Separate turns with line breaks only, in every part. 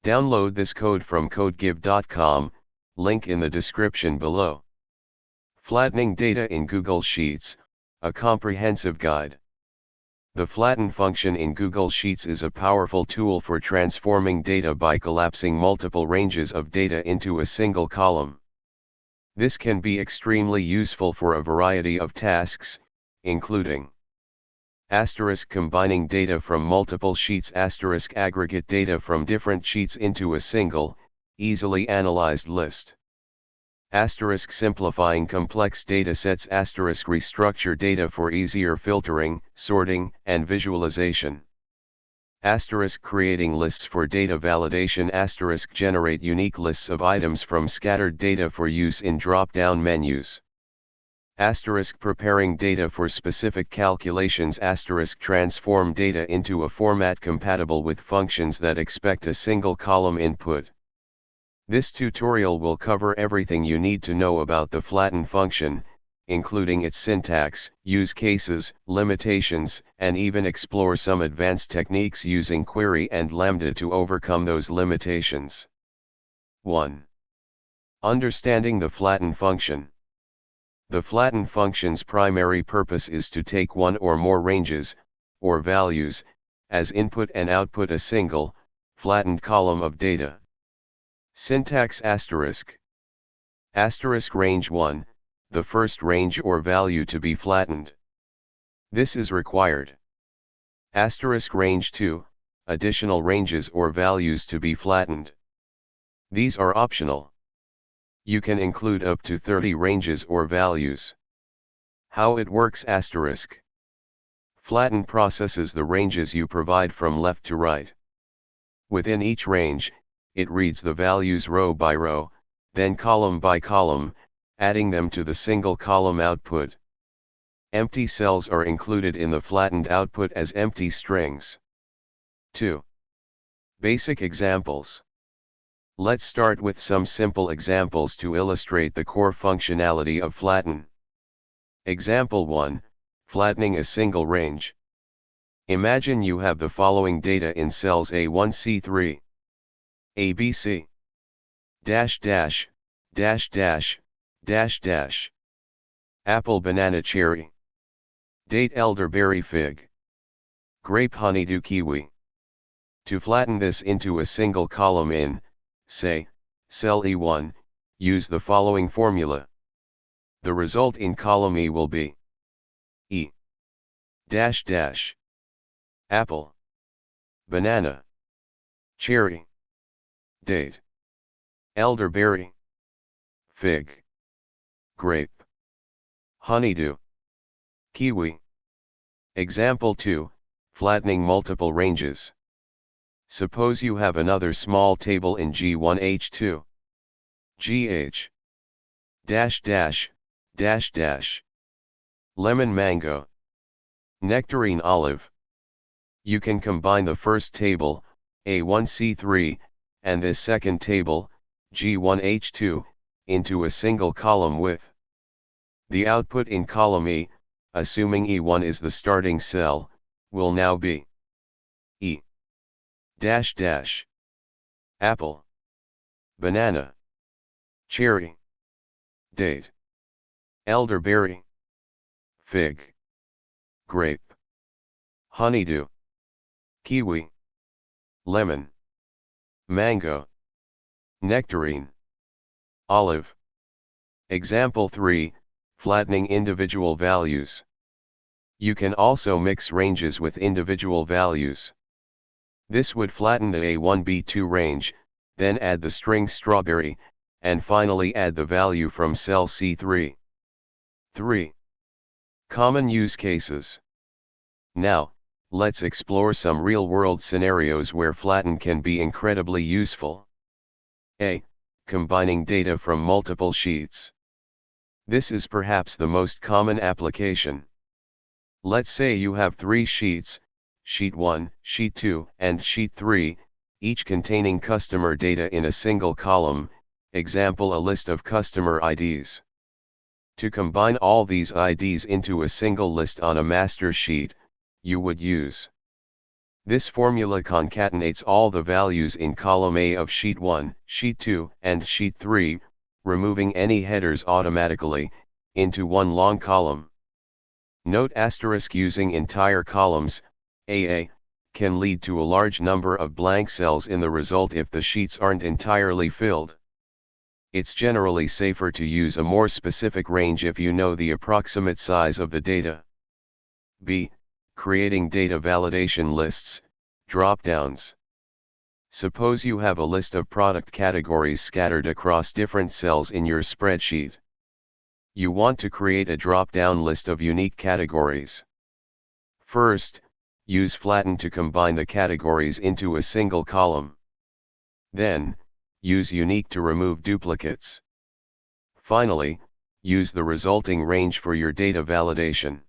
Download this code from codegive.com, link in the description below. Flattening data in Google Sheets, a comprehensive guide. The flatten function in Google Sheets is a powerful tool for transforming data by collapsing multiple ranges of data into a single column. This can be extremely useful for a variety of tasks, including combining data from multiple sheets, aggregate data from different sheets into a single, easily analyzed list. Simplifying complex datasets, restructure data for easier filtering, sorting, and visualization. Creating lists for data validation. Generate unique lists of items from scattered data for use in drop-down menus. Preparing data for specific calculations. Transform data into a format compatible with functions that expect a single column input. This tutorial will cover everything you need to know about the flatten function, including its syntax, use cases, limitations, and even explore some advanced techniques using query and lambda to overcome those limitations. 1. Understanding the flatten function. The flatten function's primary purpose is to take one or more ranges, or values, as input and output a single, flattened column of data. Syntax range 1, the first range or value to be flattened. This is required. Range 2, additional ranges or values to be flattened. These are optional. You can include up to 30 ranges or values. How it works. Flatten processes the ranges you provide from left to right. Within each range, it reads the values row by row, then column by column, adding them to the single column output. Empty cells are included in the flattened output as empty strings. 2. Basic examples. Let's start with some simple examples to illustrate the core functionality of flatten. Example 1, flattening a single range. Imagine you have the following data in cells A1C3. ABC. Apple, banana, cherry. Date, elderberry, fig. Grape, honeydew, kiwi. To flatten this into a single column in, say, cell E1, use the following formula. The result in column E will be E apple, banana, cherry, date, elderberry, fig, grape, honeydew, kiwi. Example 2, flattening multiple ranges. Suppose you have another small table in G1H2. GH lemon, mango, nectarine, olive. You can combine the first table, A1C3, and this second table, G1H2, into a single column with the output in column E, assuming E1 is the starting cell, will now be E apple, banana, cherry, date, elderberry, fig, grape, honeydew, kiwi, lemon, mango, nectarine, olive. Example 3, flattening individual values. You can also mix ranges with individual values. This would flatten the A1B2 range, then add the string strawberry, and finally add the value from cell C3. 3. Common use cases. Now, let's explore some real-world scenarios where flatten can be incredibly useful. A. Combining data from multiple sheets. This is perhaps the most common application. Let's say you have 3 sheets, Sheet 1, Sheet 2, and Sheet 3, each containing customer data in a single column, example a list of customer IDs. To combine all these IDs into a single list on a master sheet, you would use This formula concatenates all the values in column A of sheet 1, sheet 2, and sheet 3, removing any headers automatically, into one long column. Note asterisk using entire columns, AA, can lead to a large number of blank cells in the result if the sheets aren't entirely filled. It's generally safer to use a more specific range if you know the approximate size of the data. B. Creating data validation lists, dropdowns. Suppose you have a list of product categories scattered across different cells in your spreadsheet. You want to create a drop-down list of unique categories. First, use Flatten to combine the categories into a single column. Then, use Unique to remove duplicates. Finally, use the resulting range for your data validation.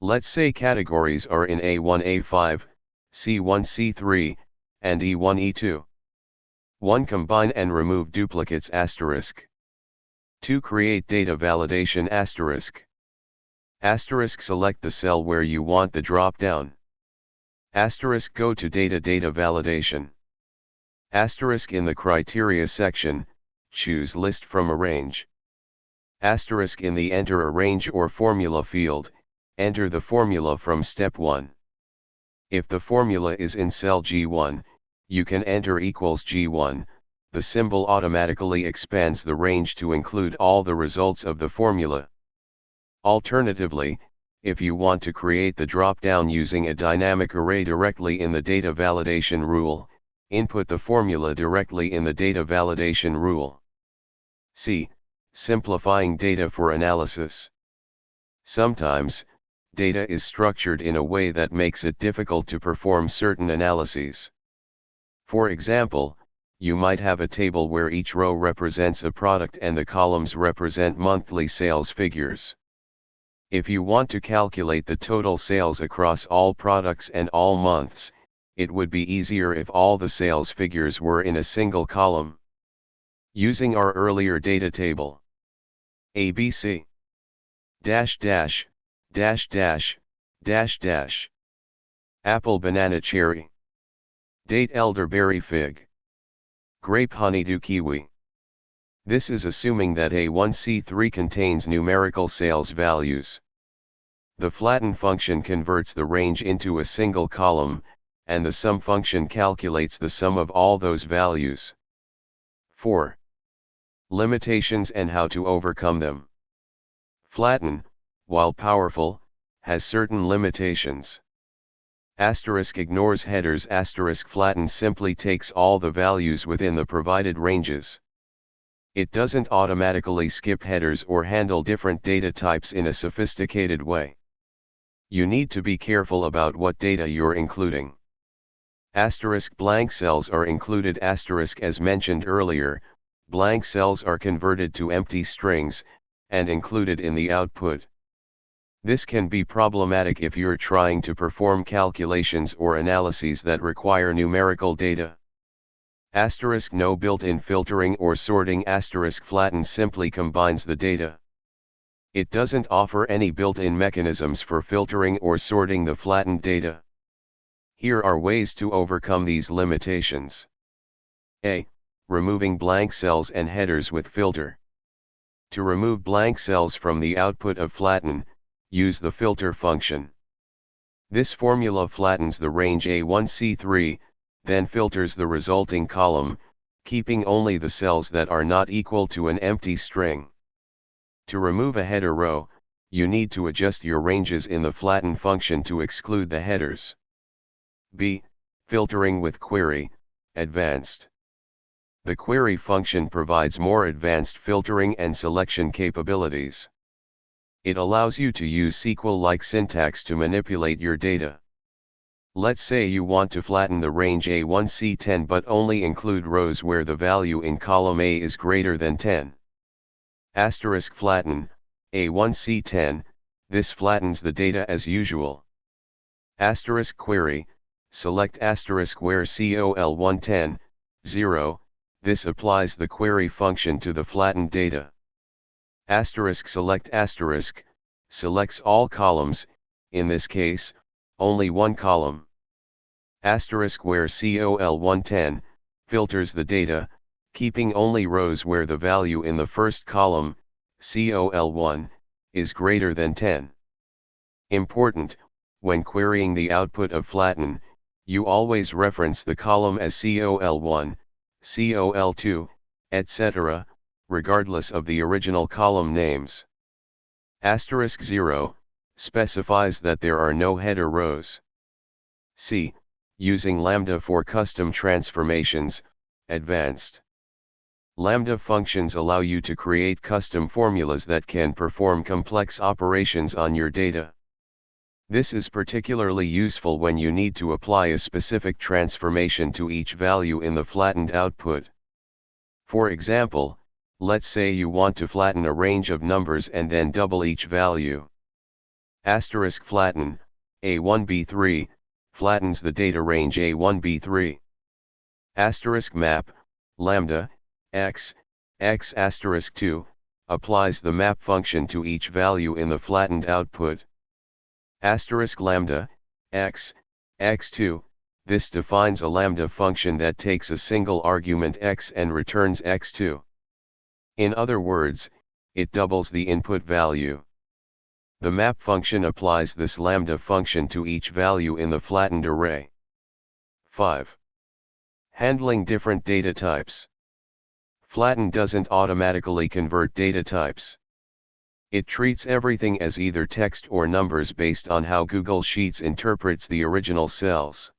Let's say categories are in A1, A5, C1, C3, and E1, E2. 1. Combine and remove duplicates asterisk. 2. Create data validation asterisk. Asterisk select the cell where you want the drop-down. Asterisk go to data validation. Asterisk in the criteria section, choose list from a range. Asterisk in the enter a range or formula field, enter the formula from step 1. If the formula is in cell G1, you can enter equals G1, the symbol automatically expands the range to include all the results of the formula. Alternatively, if you want to create the drop-down using a dynamic array directly in the data validation rule, input the formula directly in the data validation rule. C. Simplifying data for analysis. Sometimes, data is structured in a way that makes it difficult to perform certain analyses. For example, you might have a table where each row represents a product and the columns represent monthly sales figures. If you want to calculate the total sales across all products and all months, it would be easier if all the sales figures were in a single column. Using our earlier data table. ABC. Dash dash, dash dash, dash dash. Apple, banana, cherry. Date, elderberry, fig. Grape, honeydew, kiwi. This is assuming that A1C3 contains numerical sales values. The flatten function converts the range into a single column, and the sum function calculates the sum of all those values. 4. Limitations and how to overcome them. Flatten, while powerful, has certain limitations. Asterisk ignores headers. Asterisk flatten simply takes all the values within the provided ranges. It doesn't automatically skip headers or handle different data types in a sophisticated way. You need to be careful about what data you're including. Asterisk blank cells are included. Asterisk as mentioned earlier, blank cells are converted to empty strings, and included in the output. This can be problematic if you're trying to perform calculations or analyses that require numerical data. Asterisk no built-in filtering or sorting. Asterisk flatten simply combines the data. It doesn't offer any built-in mechanisms for filtering or sorting the flattened data. Here are ways to overcome these limitations. A. Removing blank cells and headers with filter. To remove blank cells from the output of flatten, use the filter function. This formula flattens the range A1C3, then filters the resulting column, keeping only the cells that are not equal to an empty string. To remove a header row, you need to adjust your ranges in the flatten function to exclude the headers. B. Filtering with query, advanced. The query function provides more advanced filtering and selection capabilities. It allows you to use SQL-like syntax to manipulate your data. Let's say you want to flatten the range A1C10 but only include rows where the value in column A is greater than 10. Asterisk flatten, A1C10, this flattens the data as usual. Asterisk query, select asterisk where COL110, 0, this applies the query function to the flattened data. Asterisk select asterisk, selects all columns, in this case, only one column. Asterisk where col110, filters the data, keeping only rows where the value in the first column, col1, is greater than 10. Important, when querying the output of Flatten, you always reference the column as col1, col2, etc., regardless of the original column names. Asterisk 0, specifies that there are no header rows. C. Using lambda for custom transformations, advanced. Lambda functions allow you to create custom formulas that can perform complex operations on your data. This is particularly useful when you need to apply a specific transformation to each value in the flattened output. For example, let's say you want to flatten a range of numbers and then double each value. Asterisk flatten, A1B3, flattens the data range A1B3. Asterisk map, lambda, x, x asterisk 2, applies the map function to each value in the flattened output. Asterisk lambda, x, x2, this defines a lambda function that takes a single argument x and returns x2. In other words, it doubles the input value. The map function applies this lambda function to each value in the flattened array. 5. Handling different data types. Flatten doesn't automatically convert data types. It treats everything as either text or numbers based on how Google Sheets interprets the original cells.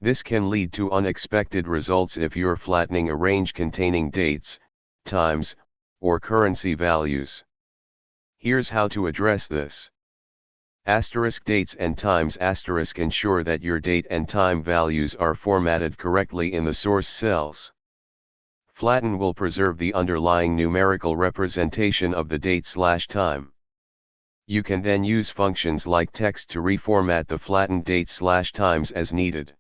This can lead to unexpected results if you're flattening a range containing dates, times, or currency values. Here's how to address this. Asterisk dates and times asterisk ensure that your date and time values are formatted correctly in the source cells. Flatten will preserve the underlying numerical representation of the date/time. You can then use functions like text to reformat the flattened dates/times as needed.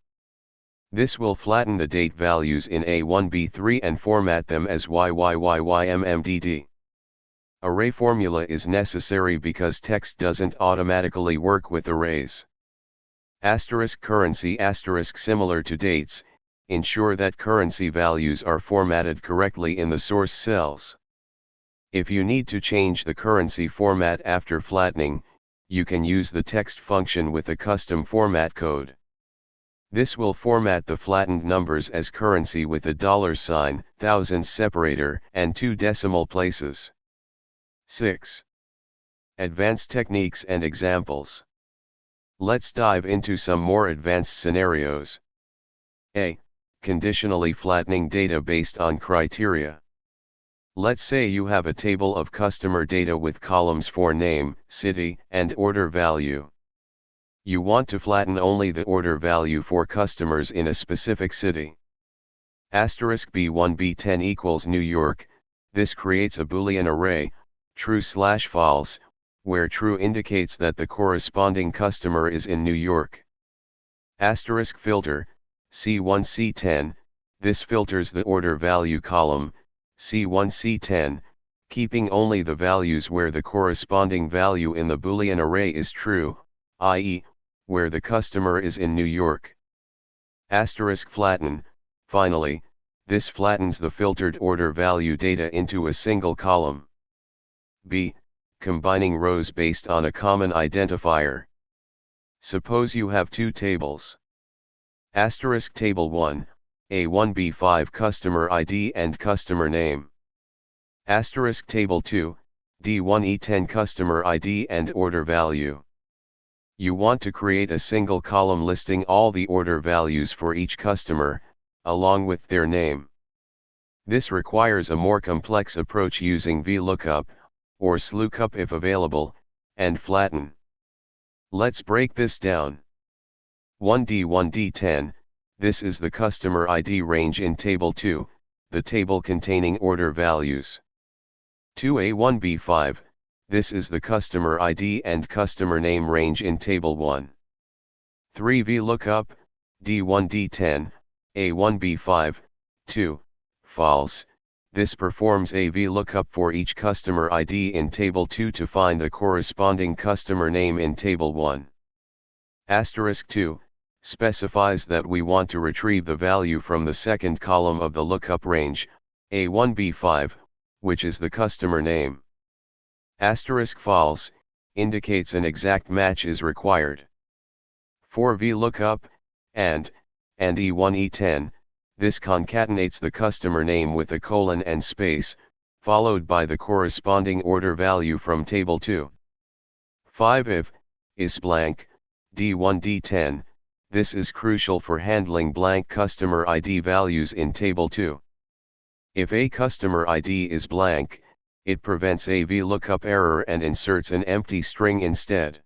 This will flatten the date values in A1B3 and format them as YYYYMMDD. Array formula is necessary because text doesn't automatically work with arrays. Asterisk currency asterisk similar to dates, ensure that currency values are formatted correctly in the source cells. If you need to change the currency format after flattening, you can use the text function with a custom format code. This will format the flattened numbers as currency with a $, thousands separator, and 2 decimal places. 6. Advanced techniques and examples. Let's dive into some more advanced scenarios. A. Conditionally flattening data based on criteria. Let's say you have a table of customer data with columns for name, city, and order value. You want to flatten only the order value for customers in a specific city. Asterisk B1 B10 equals New York, this creates a Boolean array, true/false, where true indicates that the corresponding customer is in New York. Asterisk filter, C1 C10, this filters the order value column, C1 C10, keeping only the values where the corresponding value in the Boolean array is true, i.e., where the customer is in New York. Asterisk flatten, finally, this flattens the filtered order value data into a single column. B. Combining rows based on a common identifier. Suppose you have two tables. Asterisk table 1, A1B5 customer ID and customer name. Asterisk table 2, D1E10 customer ID and order value. You want to create a single column listing all the order values for each customer, along with their name. This requires a more complex approach using VLOOKUP, or SLOOKUP if available, and flatten. Let's break this down. 1D1D10, this is the customer ID range in table 2, the table containing order values. 2A1B5, this is the customer ID and customer name range in table 1. 3 VLOOKUP, D1D10, A1B5, 2, false, this performs a VLOOKUP for each customer ID in table 2 to find the corresponding customer name in table 1. Asterisk 2, specifies that we want to retrieve the value from the second column of the lookup range, A1B5, which is the customer name. Asterisk false indicates an exact match is required. For VLOOKUP, and E1 E10, this concatenates the customer name with a colon and space, followed by the corresponding order value from table 2. 5 if is blank, D1 D10, this is crucial for handling blank customer ID values in table 2. If a customer ID is blank, it prevents a VLOOKUP error and inserts an empty string instead.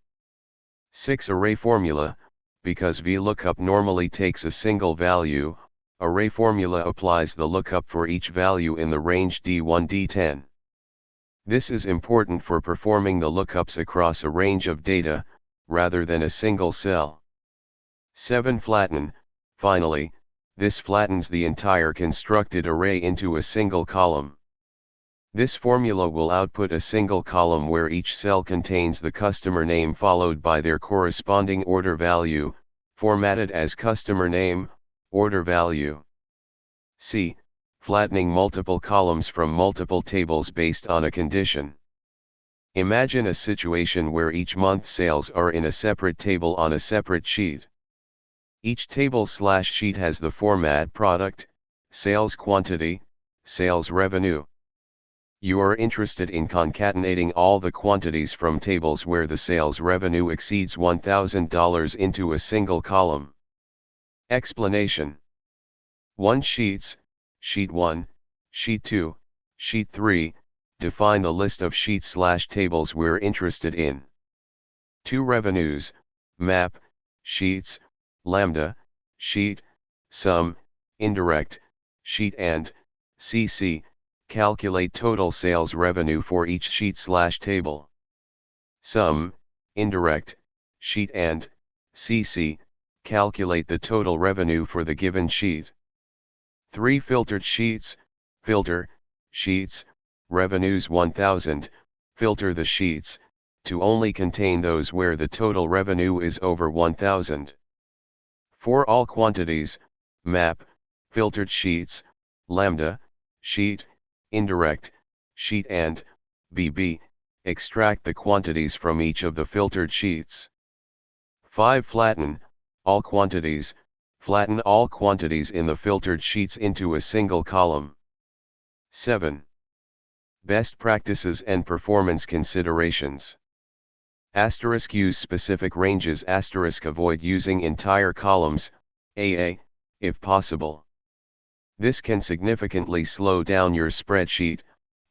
6 array formula, because VLOOKUP normally takes a single value, array formula applies the lookup for each value in the range D1 D10. This is important for performing the lookups across a range of data, rather than a single cell. 7 flatten, finally, this flattens the entire constructed array into a single column. This formula will output a single column where each cell contains the customer name followed by their corresponding order value, formatted as customer name, order value. C. Flattening multiple columns from multiple tables based on a condition. Imagine a situation where each month's sales are in a separate table on a separate sheet. Each table/sheet has the format product, sales quantity, sales revenue. You are interested in concatenating all the quantities from tables where the sales revenue exceeds $1,000 into a single column. Explanation. 1 sheets, sheet 1, sheet 2, sheet 3, define the list of sheets/tables we're interested in. 2 revenues, map, sheets, lambda, sheet, sum, indirect, sheet and, CC, calculate total sales revenue for each sheet/table. Sum, indirect, sheet and, CC, calculate the total revenue for the given sheet. 3 filtered sheets, filter, sheets, revenues 1000, filter the sheets, to only contain those where the total revenue is over 1000. 4 all quantities, map, filtered sheets, lambda, sheet, indirect, sheet and, BB, extract the quantities from each of the filtered sheets. 5 flatten, all quantities, flatten all quantities in the filtered sheets into a single column. 7. Best practices and performance considerations. Asterisk use specific ranges. Asterisk avoid using entire columns, AA, if possible. This can significantly slow down your spreadsheet,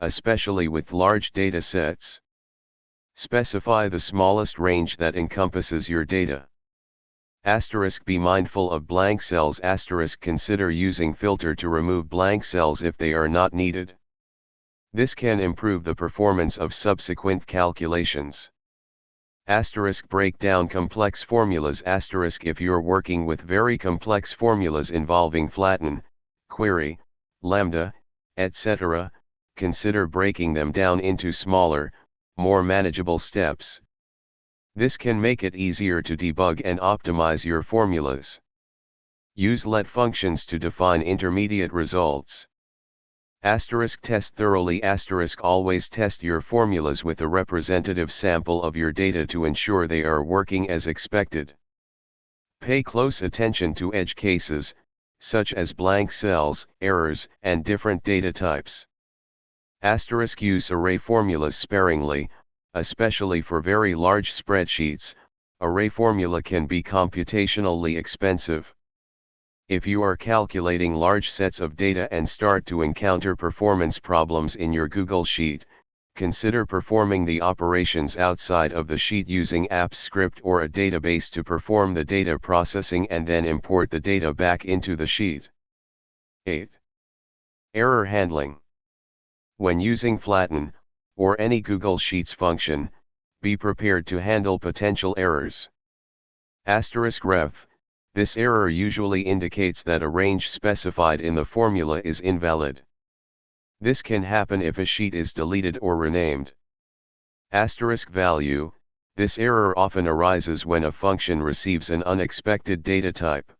especially with large data sets. Specify the smallest range that encompasses your data. Asterisk be mindful of blank cells. Asterisk consider using filter to remove blank cells if they are not needed. This can improve the performance of subsequent calculations. Asterisk break down complex formulas. Asterisk if you're working with very complex formulas involving flatten, query, lambda, etc., consider breaking them down into smaller, more manageable steps. This can make it easier to debug and optimize your formulas. Use let functions to define intermediate results. Asterisk test thoroughly. Asterisk always test your formulas with a representative sample of your data to ensure they are working as expected. Pay close attention to edge cases, such as blank cells, errors, and different data types. Asterisk use array formulas sparingly, especially for very large spreadsheets. Array formula can be computationally expensive. If you are calculating large sets of data and start to encounter performance problems in your Google Sheet, consider performing the operations outside of the sheet using Apps script or a database to perform the data processing and then import the data back into the sheet. 8. Error handling. When using flatten, or any Google Sheets function, be prepared to handle potential errors. Asterisk ref, this error usually indicates that a range specified in the formula is invalid. This can happen if a sheet is deleted or renamed. Asterisk value, This error often arises when a function receives an unexpected data type.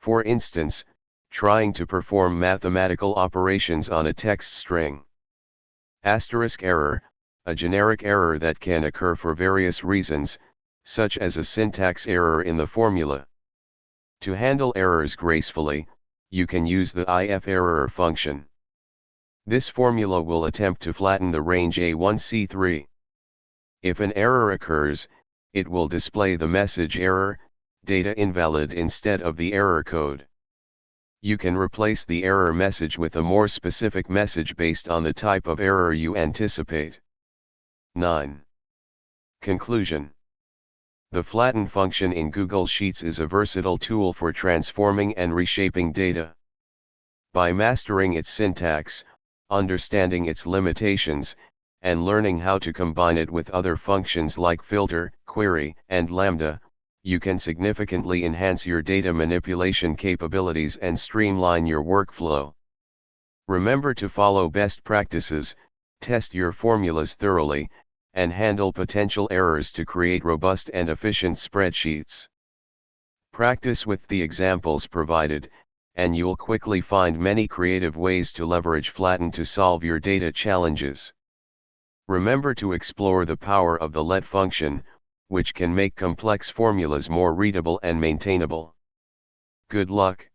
For instance, trying to perform mathematical operations on a text string. Asterisk error, a generic error that can occur for various reasons, such as a syntax error in the formula. To handle errors gracefully, you can use the if_error function. This formula will attempt to flatten the range A1C3. If an error occurs, it will display the message error, data invalid instead of the error code. You can replace the error message with a more specific message based on the type of error you anticipate. 9. Conclusion. The flatten function in Google Sheets is a versatile tool for transforming and reshaping data. By mastering its syntax, understanding its limitations, and learning how to combine it with other functions like filter, query, and lambda, you can significantly enhance your data manipulation capabilities and streamline your workflow. Remember to follow best practices, test your formulas thoroughly, and handle potential errors to create robust and efficient spreadsheets. Practice with the examples provided, and you'll quickly find many creative ways to leverage Flatten to solve your data challenges. Remember to explore the power of the let function, which can make complex formulas more readable and maintainable. Good luck.